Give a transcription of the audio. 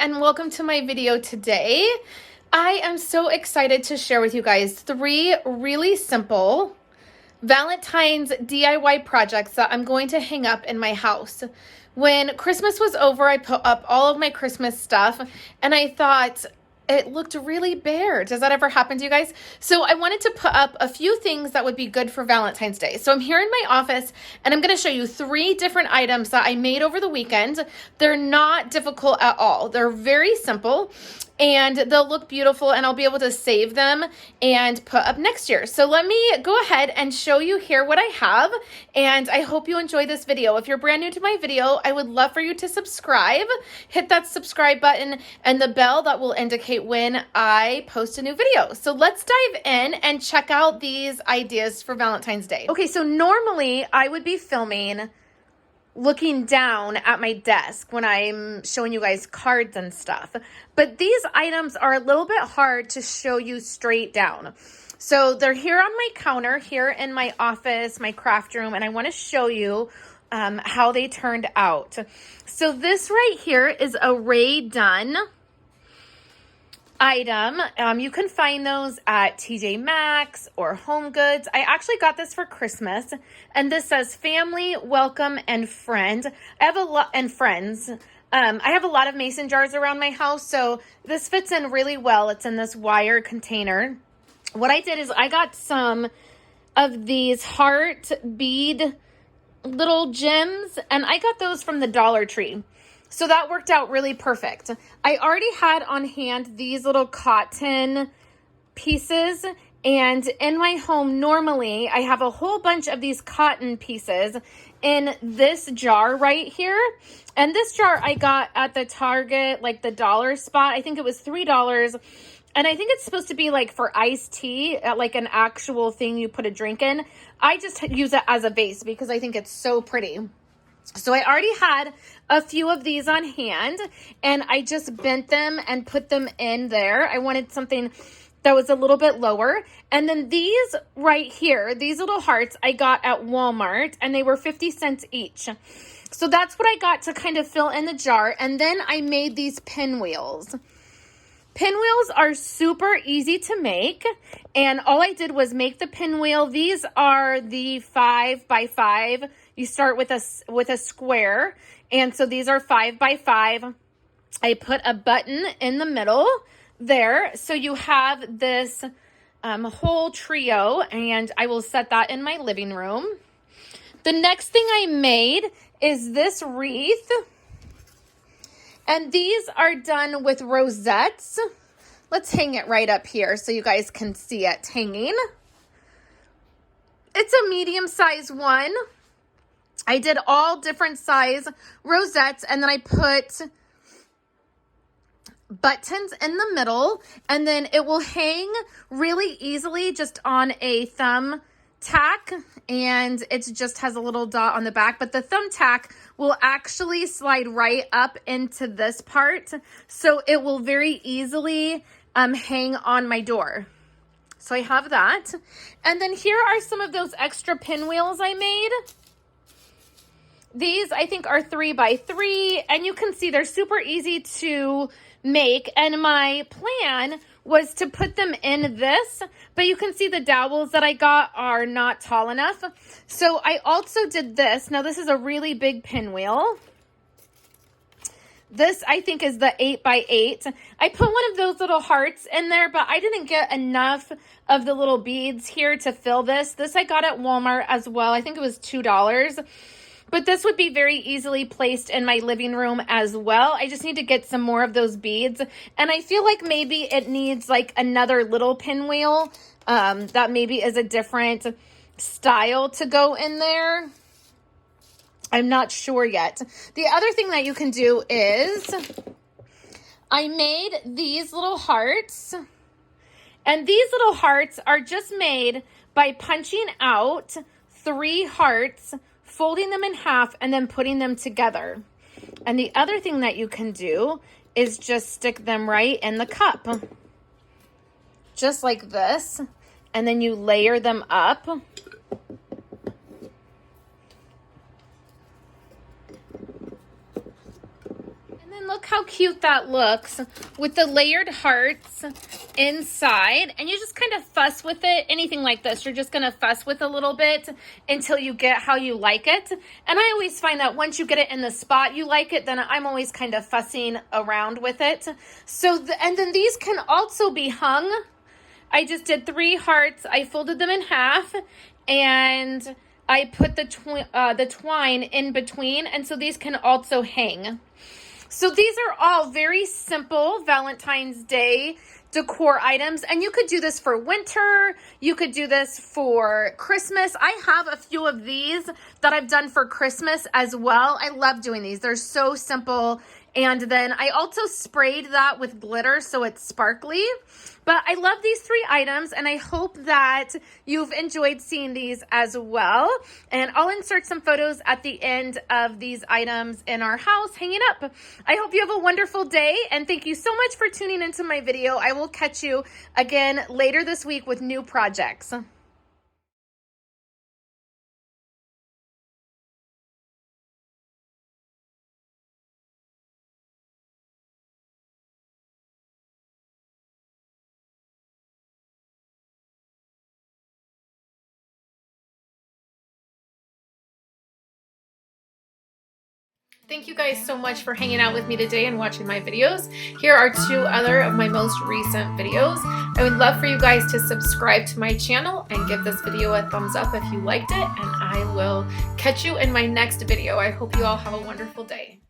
and welcome to my video today. I am so excited to share with you guys 3 really simple Valentine's DIY projects that I'm going to hang up in my house. When Christmas was over, I put up all of my Christmas stuff and I thought it looked really bare. Does that ever happen to you guys? So I wanted to put up a few things that would be good for Valentine's Day. So I'm here in my office and I'm going to show you 3 different items that I made over the weekend. They're not difficult at all. They're very simple and they'll look beautiful and I'll be able to save them and put up next year. So let me go ahead and show you here what I have, and I hope you enjoy this video. If you're brand new to my video, I would love for you to subscribe. Hit that subscribe button and the bell that will indicate when I post a new video. So let's dive in and check out these ideas for Valentine's Day. Okay, so normally I would be filming looking down at my desk when I'm showing you guys cards and stuff. But these items are a little bit hard to show you straight down. So they're here on my counter, here in my office, my craft room, and I want to show you how they turned out. So this right here is a Ray Dunn item. You can find those at TJ Maxx or Home Goods. I actually got this for Christmas, and this says family, welcome, and friend. I have a lot and friends. I have a lot of mason jars around my house, so this fits in really well. It's in this wire container. What I did is I got some of these heart bead little gems, and I got those from the Dollar Tree. So that worked out really perfect. I already had on hand these little cotton pieces, and in my home normally I have a whole bunch of these cotton pieces in this jar right here. And this jar I got at the Target, like the dollar spot. I think it was $3. And I think it's supposed to be like for iced tea, like an actual thing you put a drink in. I just use it as a vase because I think it's so pretty. So I already had a few of these on hand and I just bent them and put them in there. I wanted something that was a little bit lower. And then these right here, these little hearts I got at Walmart and they were 50 cents each. So that's what I got to kind of fill in the jar. And then I made these pinwheels. Pinwheels are super easy to make, and all I did was make the pinwheel. These are the 5 by 5. You start with a square, and so these are 5 by 5. I put a button in the middle there, so you have this whole trio, and I will set that in my living room. The next thing I made is this wreath. And these are done with rosettes. Let's hang it right up here so you guys can see it hanging. It's a medium-sized one. I did all different size rosettes, and then I put buttons in the middle, and then it will hang really easily just on a thumb tack, and it just has a little dot on the back, but the thumbtack will actually slide right up into this part, so it will very easily hang on my door. So I have that. And then here are some of those extra pinwheels I made. These I think are 3 by 3, and you can see they're super easy to make, and my plan was to put them in this, but you can see the dowels that I got are not tall enough. So I also did this. Now this is a really big pinwheel. This I think is the 8 by 8. I put one of those little hearts in there, but I didn't get enough of the little beads here to fill this. This I got at Walmart as well. I think it was $2. But this would be very easily placed in my living room as well. I just need to get some more of those beads. And I feel like maybe it needs like another little pinwheel that maybe is a different style to go in there. I'm not sure yet. The other thing that you can do is I made these little hearts. And these little hearts are just made by punching out 3 hearts, folding them in half, and then putting them together. And the other thing that you can do is just stick them right in the cup. Just like this. And then you layer them up. look how cute that looks with the layered hearts inside. And you just kind of fuss with it. Anything like this, you're just going to fuss with a little bit until you get how you like it. And I always find that once you get it in the spot you like it, then I'm always kind of fussing around with it. So, and then these can also be hung. I just did 3 hearts. I folded them in half and I put the twine in between, and so these can also hang. So these are all very simple Valentine's Day decor items, and you could do this for winter. You could do this for Christmas. I have a few of these that I've done for Christmas as well. I love doing these. They're so simple. And then I also sprayed that with glitter so it's sparkly. But I love these 3 items, and I hope that you've enjoyed seeing these as well. And I'll insert some photos at the end of these items in our house hanging up. I hope you have a wonderful day, and thank you so much for tuning into my video. I will catch you again later this week with new projects. Thank you guys so much for hanging out with me today and watching my videos. Here are 2 other of my most recent videos. I would love for you guys to subscribe to my channel and give this video a thumbs up if you liked it, and I will catch you in my next video. I hope you all have a wonderful day.